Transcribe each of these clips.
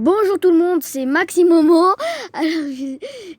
Bonjour tout le monde, c'est Maximomo. Alors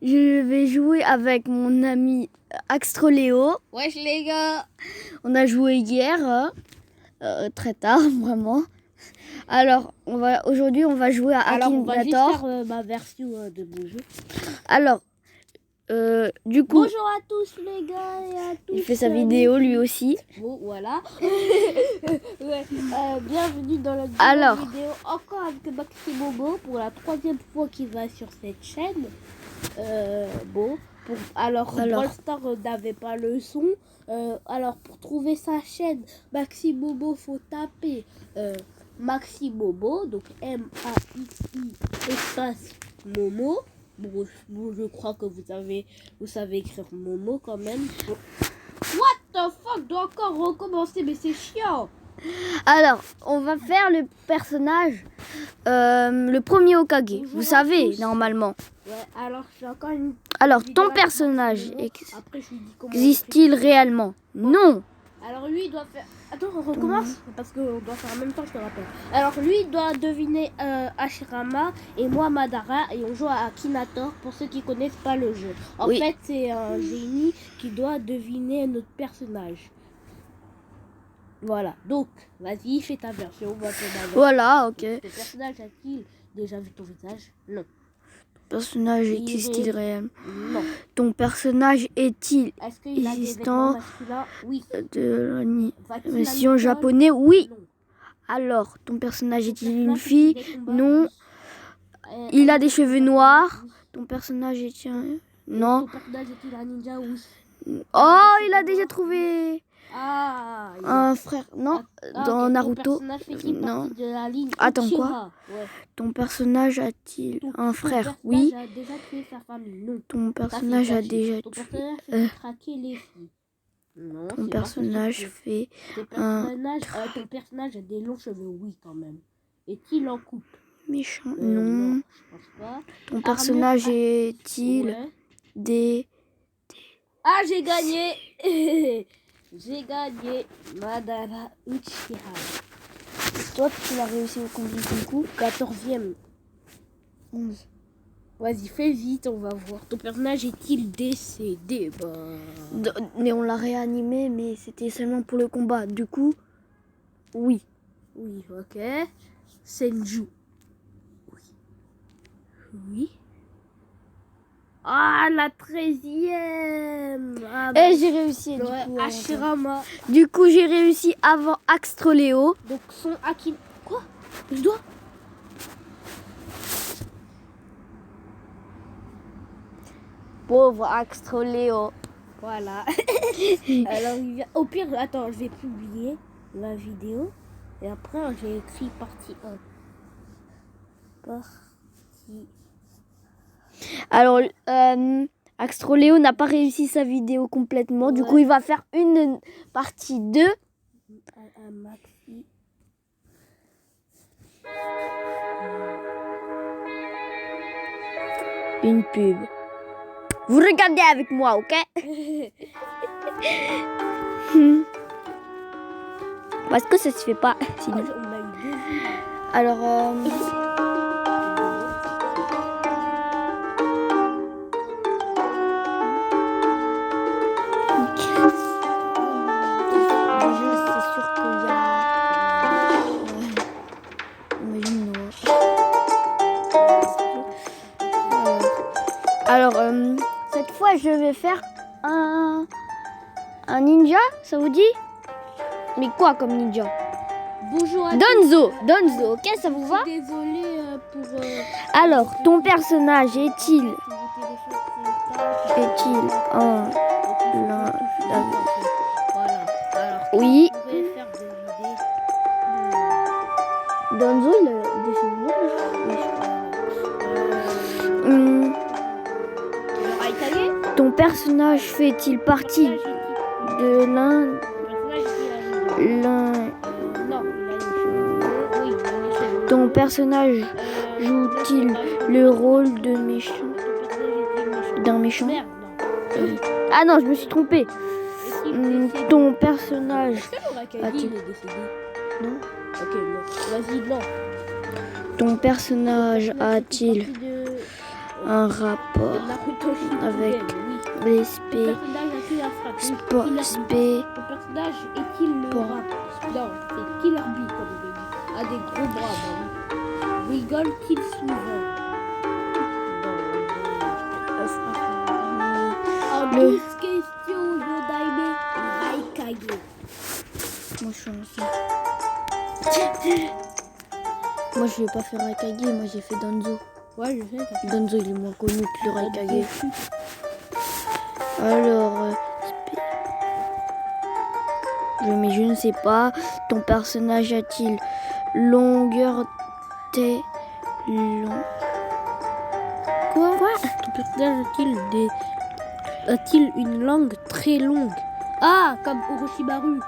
je vais jouer avec mon ami Axtroléo. Wesh les gars. On a joué hier, très tard vraiment. Alors aujourd'hui on va jouer à Akinator. On va juste faire ma version de mon jeu. Alors du coup. Bonjour à tous les gars et à tous. Il fait sa vidéo lui aussi. Bon voilà. Bienvenue dans la vidéo encore avec Maximomo pour la 3e fois qu'il va sur cette chaîne. Alors Brawl Stars n'avait pas le son. Alors pour trouver sa chaîne Maximomo, faut taper Maximomo, donc M-A-I-I espace Momo. Bon, je crois que vous savez écrire Momo quand même. What the fuck, dois encore recommencer, mais c'est chiant. Alors, on va faire le personnage, le premier Hokage. Bonjour, vous savez, tous. normalement. Ouais, alors j'ai encore une... Alors, ton personnage Après, je lui dis comment existe-t-il réellement? Non. Alors lui, il doit faire... Attends, on recommence parce qu'on doit faire en même temps, je te rappelle. Alors lui, il doit deviner Hashirama et moi Madara, et on joue à Akinator pour ceux qui connaissent pas le jeu. En fait, c'est un génie qui doit deviner notre personnage. Voilà, donc, vas-y, fais ta version. Voilà, ok. Ton personnage a-t-il déjà vu ton visage? Non. Ton personnage existe-t-il réellement? Non. Ton personnage est-il existant? Oui. De l'animation japonais? Oui. Non. Alors, ton personnage est-il une fille? Non. Il a des cheveux noirs? Ton personnage est non. Ton personnage est-il un ninja? Oui. Oh, il a déjà trouvé un frère. Non, dans Naruto. Non. Attends, quoi? Ouais. Ton personnage a-t-il un frère? Oui. A déjà tué sa famille? Non. Ton personnage a déjà tué. Ton personnage fait traquer les filles? Non. Ton personnage fait ton personnage a des longs cheveux? Oui, quand même. Est-il en couple? Méchant? Non. Je pense pas. Ton personnage est-il des... Ah, j'ai gagné. J'ai gagné Madara Uchiha. Toi, tu l'as réussi au combien du coup? 14e. 11. Vas-y, fais vite, on va voir. Ton personnage est-il décédé? Mais on l'a réanimé, mais c'était seulement pour le combat. Du coup, oui. Oui, ok. Senju. Oui. Oui. Ah, la 13e. J'ai réussi. Hashirama. Du coup, j'ai réussi avant Axtroléo. Donc, son Akin... Quoi? Je dois... Pauvre Axtroléo. Voilà. Alors, au pire, attends, je vais publier la vidéo. Et après, j'ai écrit partie 1. Partie. Alors, Axtroléo n'a pas réussi sa vidéo complètement. Ouais. Du coup, il va faire une partie 2. Maxi. Une pub. Vous regardez avec moi, ok? Parce que ça se fait pas. Sinon. Alors, cette fois, je vais faire un ninja, ça vous dit? Mais quoi comme ninja? Bonjour à Donzo, ok, ça vous va? Désolée pour... Alors, ton personnage est-il un... Oui. Donzo, il a des cheveux. Ton personnage fait-il partie de l'un... Ton personnage joue-t-il le rôle de d'un méchant? Ah non, je me suis trompée. Ton personnage a-t-il décédé? Non. Ok, non. Vas-y, non. Ton personnage a-t-il un rapport avec les spé... Ton personnage est-il le rap? Non, c'est Killer Bee comme il dit. A des gros bras, bon. Rigole-t-il souvent? En 10 questions, Yodaime Raikage. Moi je suis Moi je vais pas faire Raikage, moi j'ai fait Danzo. Ouais, je sais. Danzo il est moins connu que le Raikage. Alors, mais je ne sais pas. Ton personnage a-t-il longueur T long? Quoi? Ton personnage a-t-il une langue très longue? Ah, comme Orochimaru.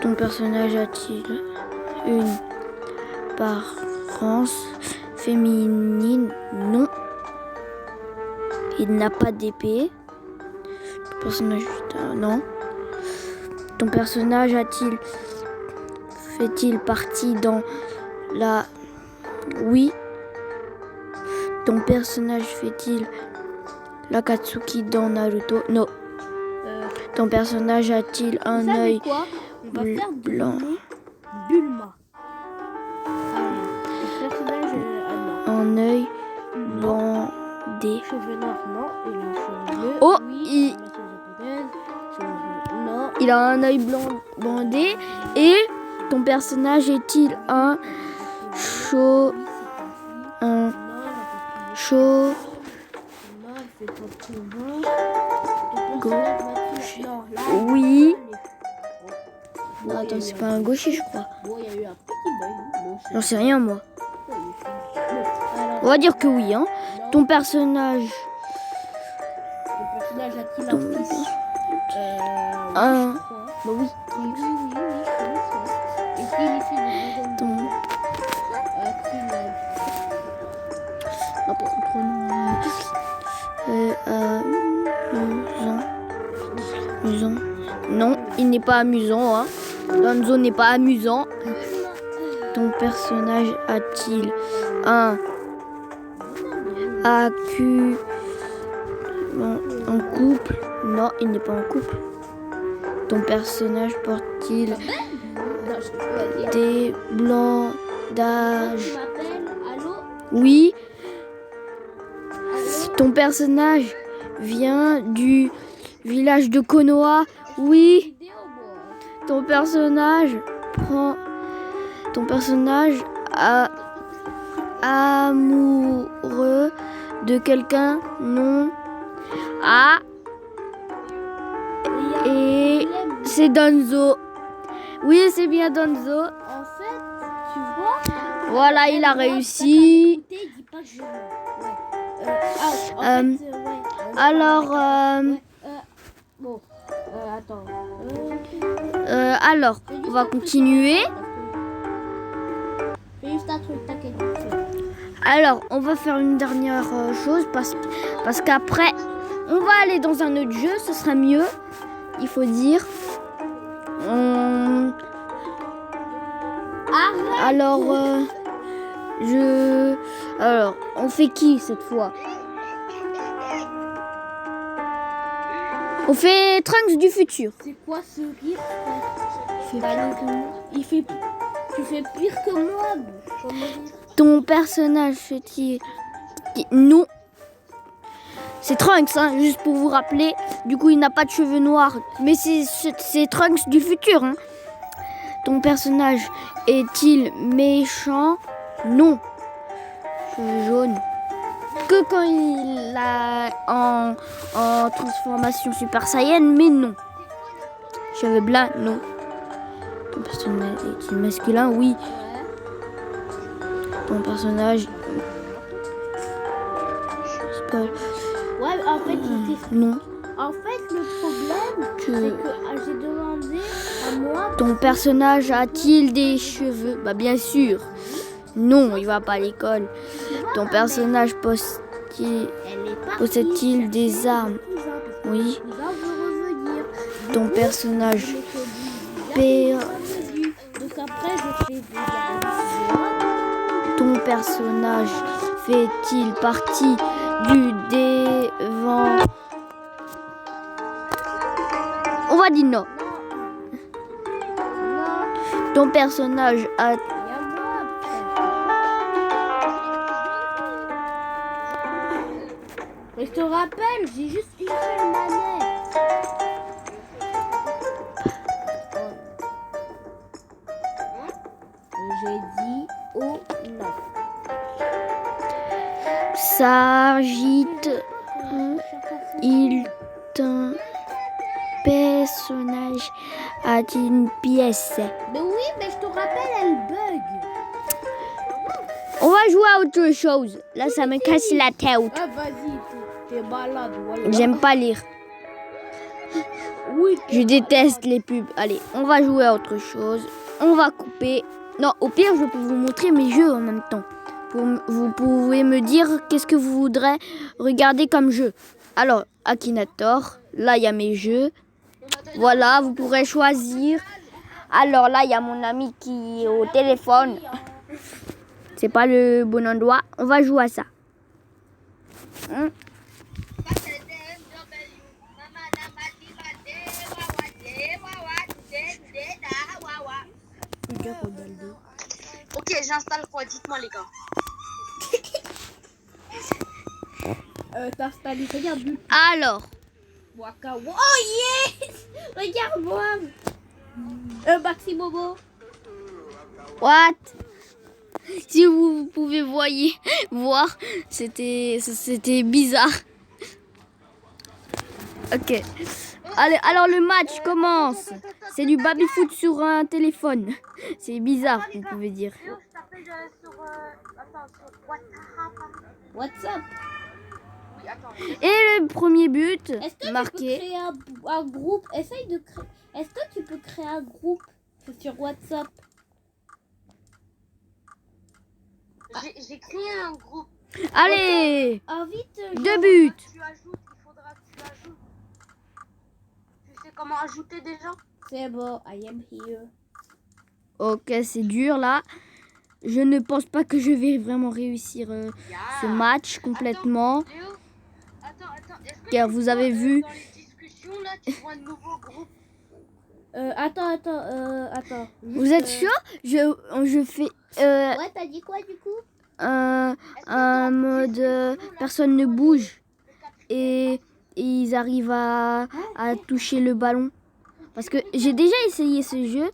Ton personnage a-t-il une apparence féminine? Non. Il n'a pas d'épée. Ton personnage, non. Ton personnage fait-il partie dans la... Oui. Ton personnage fait-il l'Akatsuki dans Naruto? Non. Ton personnage a-t-il un œil blanc? Bulma. Un œil bandé. Cheveux noirs, non. Il a un cheveu bleu. Oh, oui. Il a un œil blanc bandé. Et ton personnage est-il un chaud... Un chaud... Gauche. Oui. Non, attends, c'est pas un gaucher, je crois. J'en sais rien, moi. On va dire que oui, hein. Ton personnage... a-t-il un fils? Bah oui. Amusant. Non, il n'est pas amusant, hein. Danzo n'est pas amusant. Ton personnage a-t-il un en couple? Non, il n'est pas en couple. Ton personnage porte-t-il des bandages? Oui. Ton personnage vient du village de Konoha? Oui. Ton personnage amoureux de quelqu'un? Non. Ah. Et c'est Danzo. Oui, c'est bien Danzo. En fait, tu vois. Voilà, il a réussi. Alors, on va continuer. Alors, on va faire une dernière chose parce qu'après, on va aller dans un autre jeu, ce sera mieux. Il faut dire. Alors, on fait qui cette fois? On fait Trunks du futur. C'est quoi ce rire? Tu fais pire que moi. Ton personnage fait-il... Non. C'est Trunks, hein, juste pour vous rappeler. Du coup, il n'a pas de cheveux noirs. Mais c'est Trunks du futur. Hein. Ton personnage est-il méchant? Non. Cheveux jaunes. Que quand il a en transformation Super Saiyan, mais non. Cheveux blancs, non. Ton personnage est-il masculin? Oui. Ton personnage... Ouais, en fait, non. En fait, le problème, c'est que j'ai demandé à moi... Ton personnage a-t-il des cheveux? Bah bien sûr. Non, il va pas à l'école. Ton personnage possède-t-il des armes? Oui. Ton personnage Donc après, je fais Ton personnage fait-il partie du devant? On va dire non. Ton personnage a... Mais je te rappelle, j'ai juste une seule manette. J'ai dit oh non. S'agit-il d'un personnage à une pièce? Mais oui, mais je te rappelle, elle bug. On va jouer à autre chose. Là, ça me casse la tête. Ah, vas-y, t'es malade. Voilà. J'aime pas lire. Oui. Je déteste les pubs. Allez, on va jouer à autre chose. On va couper. Non, au pire, je peux vous montrer mes jeux en même temps. Vous pouvez me dire qu'est-ce que vous voudrez regarder comme jeu. Alors, Akinator, là, il y a mes jeux. Voilà, vous pourrez choisir. Alors là, il y a mon ami qui est au téléphone. C'est pas le bon endroit. On va jouer à ça. Ok, j'installe quoi? Dites-moi les gars. T'as installé, regarde. Alors. Waka. Oh yes! Regarde-moi. Maxi Bobo. What? Si vous pouvez voir, c'était bizarre. Ok. Allez, alors le match commence. C'est du baby-foot sur un téléphone. C'est bizarre, vous pouvez dire. Je t'appelle sur WhatsApp. Oui, attends. Et le premier but Est-ce que marqué. tu peux créer un groupe? Essaye de créer. Est-ce que tu peux créer un groupe sur WhatsApp? J'ai créé un groupe. Allez, Invite. 2 buts. Tu ajoutes, il faudra que tu ajoutes. Tu sais comment ajouter des gens? C'est bon, I am here. Ok, c'est dur là. Je ne pense pas que je vais vraiment réussir ce match complètement. Attends, est-ce que Car tu vous vois, avez vu. dans les discussions là, tu vois un nouveau groupe? Attends. Vous êtes sûr? Je fais Ouais, t'as dit quoi du coup? un mode personne ne bouge et ils arrivent à toucher le ballon. Parce que j'ai déjà essayé ce jeu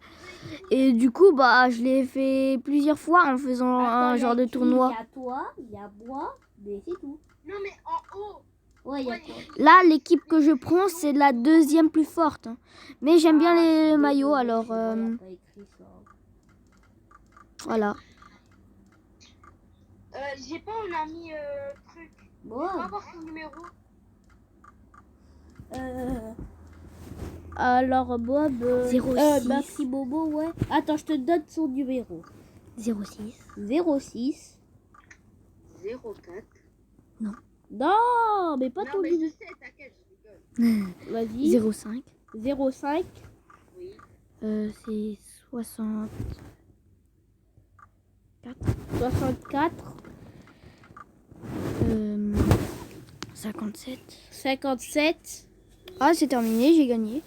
et du coup bah je l'ai fait plusieurs fois en faisant un genre de tournoi. Il y a toi, il y a moi, mais c'est tout. Non mais en haut. Ouais, il y a toi. Là l'équipe que je prends c'est la deuxième plus forte. Mais j'aime bien les maillots alors T'as écrit ça. voilà. J'ai pas un ami truc. Bon. Je peux avoir son numéro? Alors Bob. 06. Maxi Bobo, ouais. Attends, je te donne son numéro. 06. 06. 04. Non, mais pas ton Non mais je numéro. sais, t'inquiète, je rigole. Vas-y. 05. 05. Oui. C'est 60. 64. 57. 57. Ah, c'est terminé, j'ai gagné.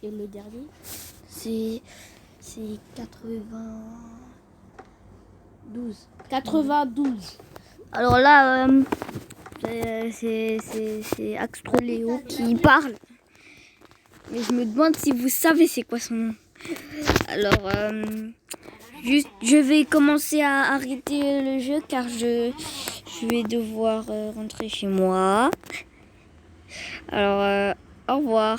Et le dernier? C'est 92. 92. Alors là, c'est Axtroléo qui parle. Mais je me demande si vous savez c'est quoi son nom. Alors, juste, je vais commencer à arrêter le jeu car je vais devoir rentrer chez moi. Alors, au revoir.